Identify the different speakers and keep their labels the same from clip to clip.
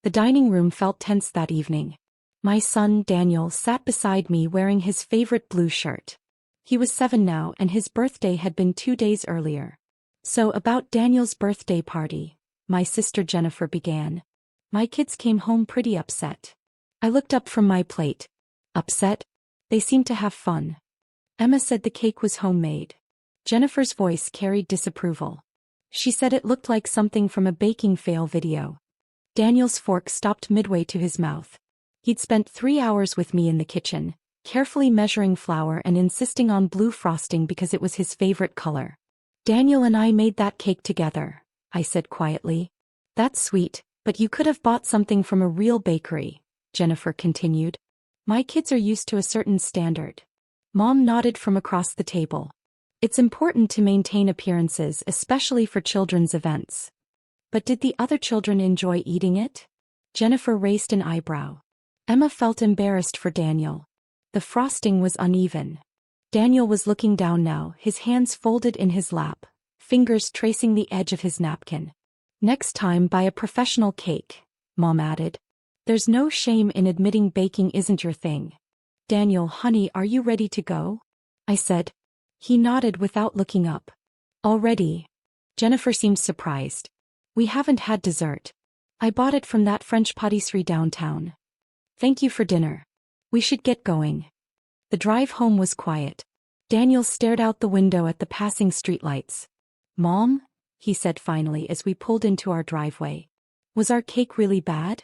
Speaker 1: The dining room felt tense that evening. My son, Daniel, sat beside me wearing his favorite blue shirt. He was 7 now and his birthday had been 2 days earlier. So about Daniel's birthday party, my sister Jennifer began. My kids came home pretty upset. I looked up from my plate. Upset? They seemed to have fun. Emma said the cake was homemade. Jennifer's voice carried disapproval. She said it looked like something from a baking fail video. Daniel's fork stopped midway to his mouth. He'd spent 3 hours with me in the kitchen, carefully measuring flour and insisting on blue frosting because it was his favorite color. Daniel and I made that cake together, I said quietly. That's sweet, but you could have bought something from a real bakery, Jennifer continued. My kids are used to a certain standard. Mom nodded from across the table. It's important to maintain appearances, especially for children's events. But did the other children enjoy eating it? Jennifer raised an eyebrow. Emma felt embarrassed for Daniel. The frosting was uneven. Daniel was looking down now, his hands folded in his lap, fingers tracing the edge of his napkin. Next time buy a professional cake, Mom added. There's no shame in admitting baking isn't your thing. Daniel, honey, are you ready to go? I said. He nodded without looking up. Already? Jennifer seemed surprised. We haven't had dessert. I bought it from that French pâtisserie downtown. Thank you for dinner. We should get going. The drive home was quiet. Daniel stared out the window at the passing streetlights. Mom? He said finally as we pulled into our driveway. Was our cake really bad?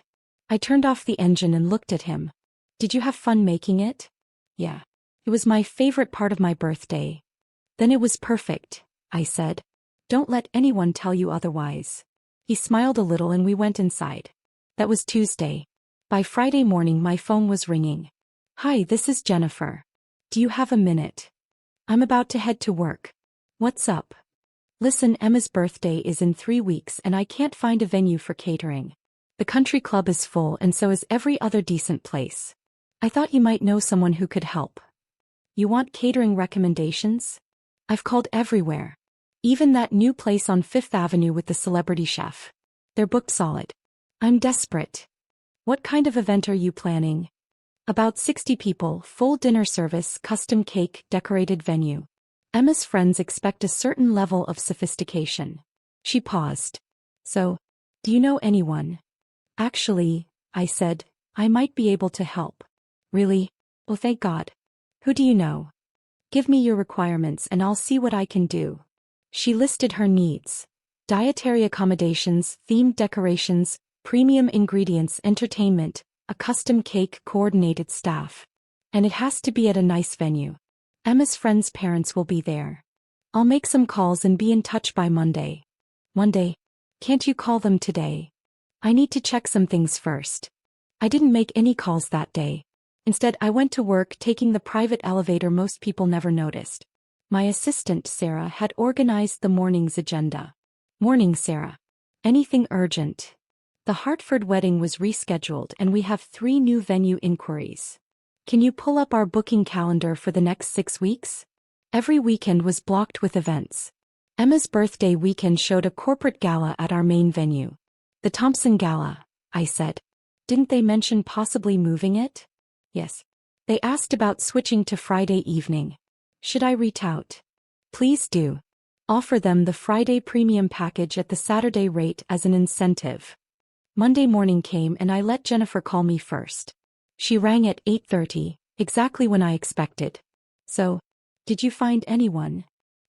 Speaker 1: I turned off the engine and looked at him. Did you have fun making it? Yeah. It was my favorite part of my birthday. Then it was perfect, I said. Don't let anyone tell you otherwise. He smiled a little and we went inside. That was Tuesday. By Friday morning my phone was ringing. Hi, this is Jennifer. Do you have a minute? I'm about to head to work. What's up? Listen, Emma's birthday is in 3 weeks and I can't find a venue for catering. The country club is full and so is every other decent place. I thought you might know someone who could help. You want catering recommendations? I've called everywhere. Even that new place on 5th Avenue with the celebrity chef. They're booked solid. I'm desperate. What kind of event are you planning? About 60 people, full dinner service, custom cake, decorated venue. Emma's friends expect a certain level of sophistication. She paused. So, do you know anyone? Actually, I said, I might be able to help. Really? Oh, thank God. Who do you know? Give me your requirements and I'll see what I can do. She listed her needs. Dietary accommodations, themed decorations, premium ingredients, entertainment, a custom cake, coordinated staff. And it has to be at a nice venue. Emma's friends' parents will be there. I'll make some calls and be in touch by Monday. Monday? Can't you call them today? I need to check some things first. I didn't make any calls that day. Instead, I went to work taking the private elevator most people never noticed. My assistant, Sarah, had organized the morning's agenda. Morning, Sarah. Anything urgent? The Hartford wedding was rescheduled and we have 3 new venue inquiries. Can you pull up our booking calendar for the next 6 weeks? Every weekend was blocked with events. Emma's birthday weekend showed a corporate gala at our main venue. The Thompson Gala, I said. Didn't they mention possibly moving it? Yes. They asked about switching to Friday evening. Should I reach out? Please do. Offer them the Friday premium package at the Saturday rate as an incentive. Monday morning came and I let Jennifer call me first. She rang at 8:30, exactly when I expected. So, did you find anyone?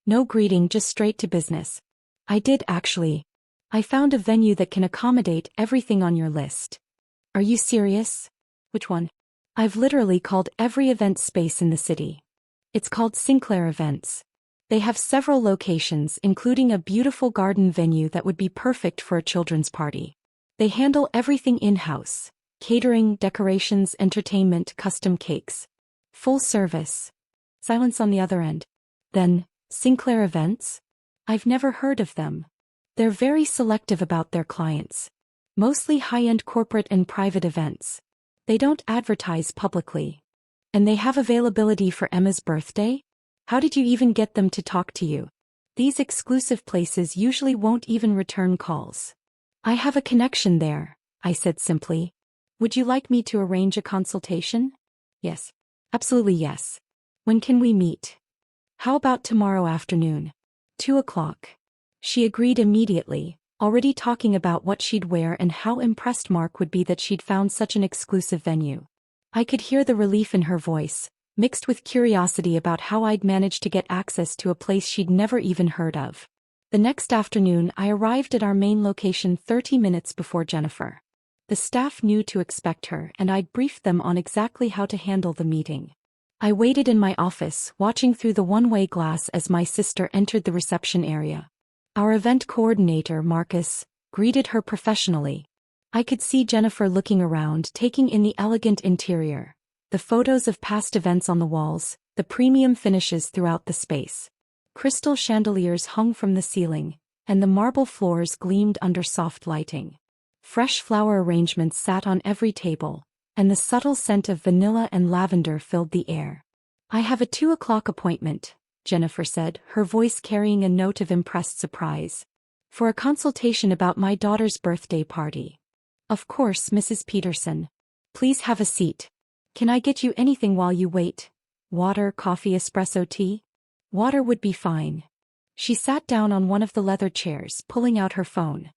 Speaker 1: No greeting, just straight to business. I did actually. I found a venue that can accommodate everything on your list. Are you serious? Which one? I've literally called every event space in the city. It's called Sinclair Events. They have several locations, including a beautiful garden venue that would be perfect for a children's party. They handle everything in-house: catering, decorations, entertainment, custom cakes. Full service. Silence on the other end. Then, Sinclair Events? I've never heard of them. They're very selective about their clients. Mostly high-end corporate and private events. They don't advertise publicly. And they have availability for Emma's birthday? How did you even get them to talk to you? These exclusive places usually won't even return calls. I have a connection there, I said simply. Would you like me to arrange a consultation? Yes. Absolutely yes. When can we meet? How about tomorrow afternoon? 2 o'clock. She agreed immediately, already talking about what she'd wear and how impressed Mark would be that she'd found such an exclusive venue. I could hear the relief in her voice, mixed with curiosity about how I'd managed to get access to a place she'd never even heard of. The next afternoon I arrived at our main location 30 minutes before Jennifer. The staff knew to expect her and I'd briefed them on exactly how to handle the meeting. I waited in my office, watching through the one-way glass as my sister entered the reception area. Our event coordinator, Marcus, greeted her professionally. I could see Jennifer looking around, taking in the elegant interior, the photos of past events on the walls, the premium finishes throughout the space. Crystal chandeliers hung from the ceiling, and the marble floors gleamed under soft lighting. Fresh flower arrangements sat on every table, and the subtle scent of vanilla and lavender filled the air. I have a 2 o'clock appointment, Jennifer said, her voice carrying a note of impressed surprise. For a consultation about my daughter's birthday party. Of course, Mrs. Peterson. Please have a seat. Can I get you anything while you wait? Water, coffee, espresso, tea? Water would be fine. She sat down on one of the leather chairs, pulling out her phone.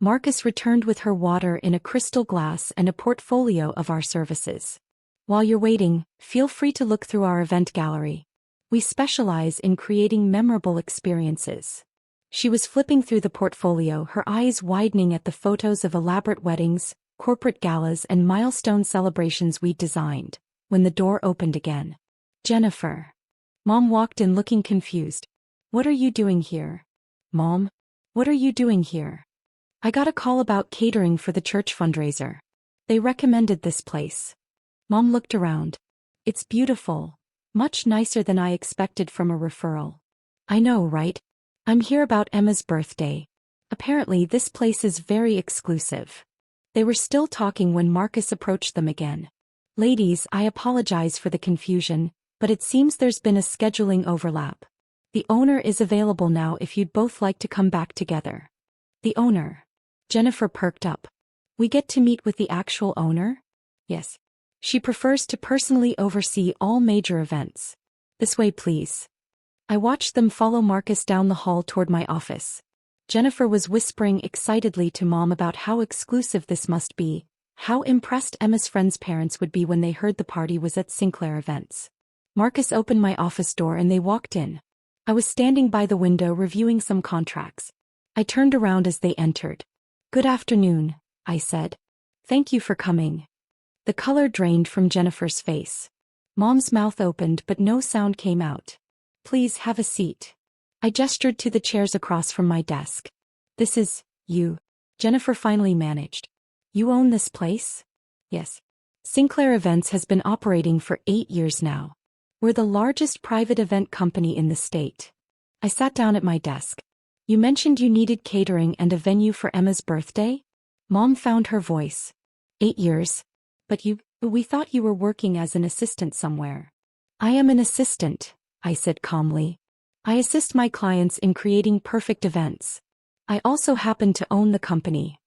Speaker 1: Marcus returned with her water in a crystal glass and a portfolio of our services. While you're waiting, feel free to look through our event gallery. We specialize in creating memorable experiences. She was flipping through the portfolio, her eyes widening at the photos of elaborate weddings, corporate galas and milestone celebrations we'd designed, when the door opened again. Jennifer. Mom walked in looking confused. What are you doing here? Mom? What are you doing here? I got a call about catering for the church fundraiser. They recommended this place. Mom looked around. It's beautiful. Much nicer than I expected from a referral. I know, right? I'm here about Emma's birthday. Apparently this place is very exclusive. They were still talking when Marcus approached them again. Ladies, I apologize for the confusion, but it seems there's been a scheduling overlap. The owner is available now if you'd both like to come back together. The owner. Jennifer perked up. We get to meet with the actual owner? Yes. She prefers to personally oversee all major events. This way, please. I watched them follow Marcus down the hall toward my office. Jennifer was whispering excitedly to Mom about how exclusive this must be, how impressed Emma's friends' parents would be when they heard the party was at Sinclair Events. Marcus opened my office door and they walked in. I was standing by the window reviewing some contracts. I turned around as they entered. Good afternoon, I said. Thank you for coming. The color drained from Jennifer's face. Mom's mouth opened but no sound came out. Please have a seat. I gestured to the chairs across from my desk. This is, you. Jennifer finally managed. You own this place? Yes. Sinclair Events has been operating for 8 years now. We're the largest private event company in the state. I sat down at my desk. You mentioned you needed catering and a venue for Emma's birthday? Mom found her voice. 8 years. But we thought you were working as an assistant somewhere. I am an assistant, I said calmly. I assist my clients in creating perfect events. I also happen to own the company.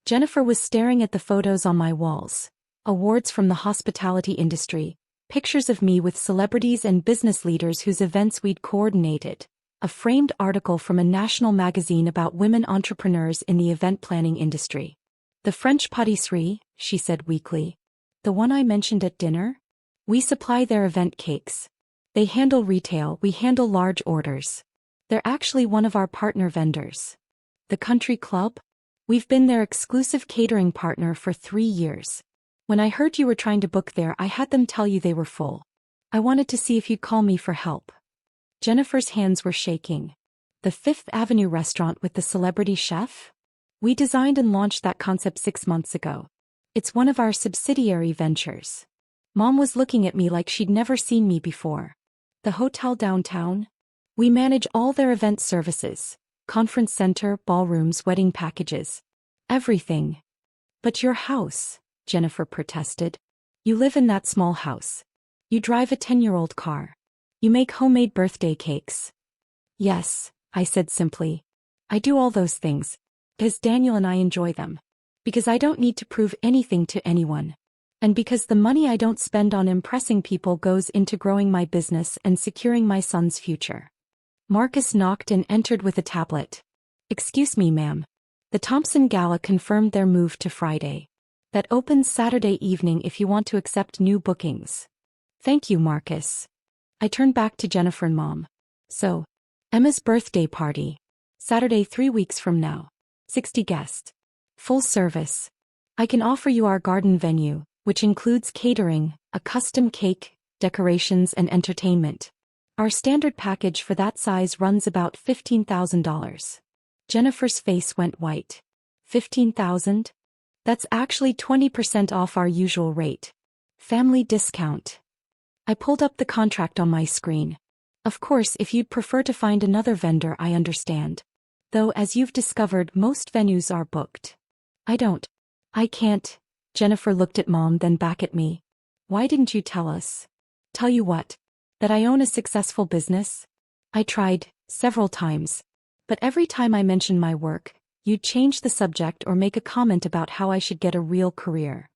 Speaker 1: Jennifer was staring at the photos on my walls. Awards from the hospitality industry, pictures of me with celebrities and business leaders whose events we'd coordinated, a framed article from a national magazine about women entrepreneurs in the event planning industry. The French pâtisserie, she said weakly. The one I mentioned at dinner? We supply their event cakes. They handle retail, we handle large orders. They're actually one of our partner vendors. The Country Club? We've been their exclusive catering partner for 3 years. When I heard you were trying to book there, I had them tell you they were full. I wanted to see if you'd call me for help. Jennifer's hands were shaking. The Fifth Avenue restaurant with the celebrity chef? We designed and launched that concept 6 months ago. It's one of our subsidiary ventures. Mom was looking at me like she'd never seen me before. The hotel downtown? We manage all their event services. Conference center, ballrooms, wedding packages. Everything. But your house, Jennifer protested. You live in that small house. You drive a 10-year-old car. You make homemade birthday cakes. Yes, I said simply. I do all those things. Because Daniel and I enjoy them. Because I don't need to prove anything to anyone. And because the money I don't spend on impressing people goes into growing my business and securing my son's future. Marcus knocked and entered with a tablet. Excuse me, ma'am. The Thompson Gala confirmed their move to Friday. That opens Saturday evening if you want to accept new bookings. Thank you, Marcus. I turned back to Jennifer and Mom. So, Emma's birthday party. Saturday 3 weeks from now. 60 guests. Full service. I can offer you our garden venue, which includes catering, a custom cake, decorations and entertainment. Our standard package for that size runs about $15,000. Jennifer's face went white. $15,000? That's actually 20% off our usual rate. Family discount. I pulled up the contract on my screen. Of course, if you'd prefer to find another vendor, I understand. Though, as you've discovered, most venues are booked. I can't. Jennifer looked at Mom, then back at me. Why didn't you tell us? Tell you what? That I own a successful business? I tried, several times. But every time I mentioned my work, you'd change the subject or make a comment about how I should get a real career.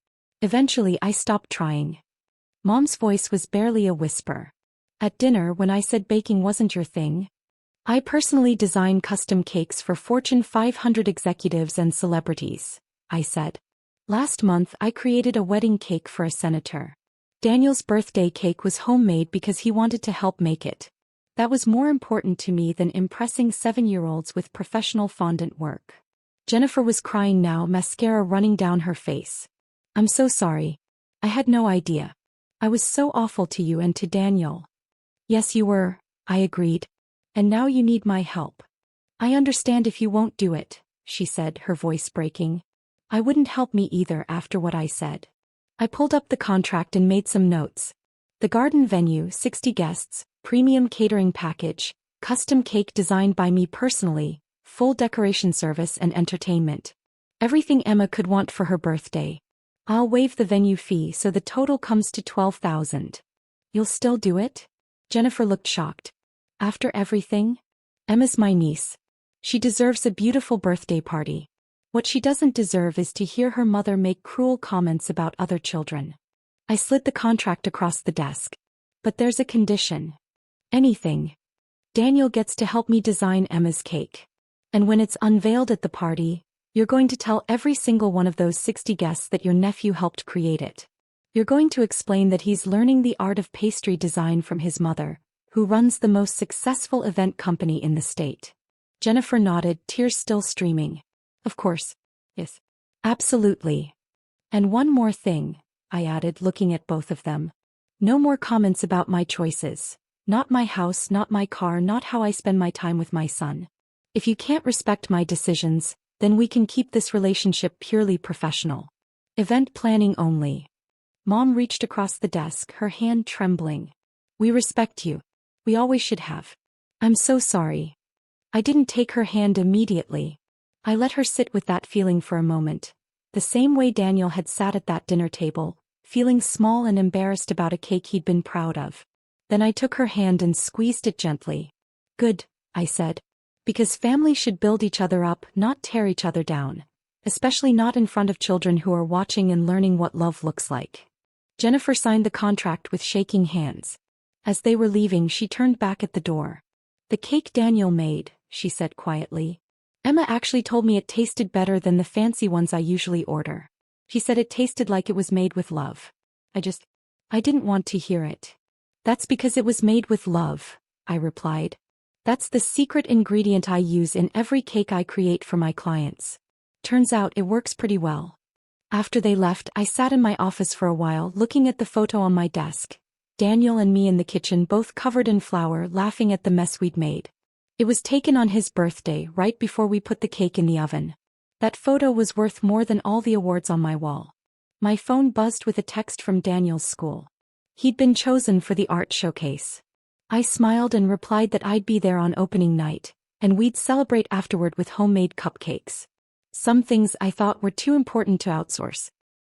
Speaker 1: Eventually I stopped trying. Mom's voice was barely a whisper. At dinner, when I said baking wasn't your thing, I personally design custom cakes for Fortune 500 executives and celebrities, I said. Last month I created a wedding cake for a senator. Daniel's birthday cake was homemade because he wanted to help make it. That was more important to me than impressing 7-year-olds with professional fondant work. Jennifer was crying now, mascara running down her face. I'm so sorry. I had no idea. I was so awful to you and to Daniel. Yes, you were, I agreed. And now you need my help. I understand if you won't do it, she said, her voice breaking. I wouldn't help me either after what I said. I pulled up the contract and made some notes. The garden venue, 60 guests, premium catering package, custom cake designed by me personally, full decoration service and entertainment. Everything Emma could want for her birthday. I'll waive the venue fee so the total comes to $12,000. You'll still do it? Jennifer looked shocked. After everything? Emma's my niece. She deserves a beautiful birthday party. What she doesn't deserve is to hear her mother make cruel comments about other children. I slid the contract across the desk. But there's a condition. Anything. Daniel gets to help me design Emma's cake. And when it's unveiled at the party, you're going to tell every single one of those 60 guests that your nephew helped create it. You're going to explain that he's learning the art of pastry design from his mother, who runs the most successful event company in the state. Jennifer nodded, tears still streaming. Of course. Yes. Absolutely. And one more thing, I added, looking at both of them. No more comments about my choices. Not my house, not my car, not how I spend my time with my son. If you can't respect my decisions, then we can keep this relationship purely professional. Event planning only. Mom reached across the desk, her hand trembling. We respect you. We always should have. I'm so sorry. I didn't take her hand immediately. I let her sit with that feeling for a moment. The same way Daniel had sat at that dinner table, feeling small and embarrassed about a cake he'd been proud of. Then I took her hand and squeezed it gently. Good, I said. Because families should build each other up, not tear each other down. Especially not in front of children who are watching and learning what love looks like. Jennifer signed the contract with shaking hands. As they were leaving, she turned back at the door. The cake Daniel made, she said quietly. Emma actually told me it tasted better than the fancy ones I usually order. She said it tasted like it was made with love. I didn't want to hear it. That's because it was made with love, I replied. That's the secret ingredient I use in every cake I create for my clients. Turns out it works pretty well. After they left, I sat in my office for a while looking at the photo on my desk. Daniel and me in the kitchen, both covered in flour, laughing at the mess we'd made. It was taken on his birthday, right before we put the cake in the oven. That photo was worth more than all the awards on my wall. My phone buzzed with a text from Daniel's school. He'd been chosen for the art showcase. I smiled and replied that I'd be there on opening night, and we'd celebrate afterward with homemade cupcakes. Some things I thought were too important to outsource.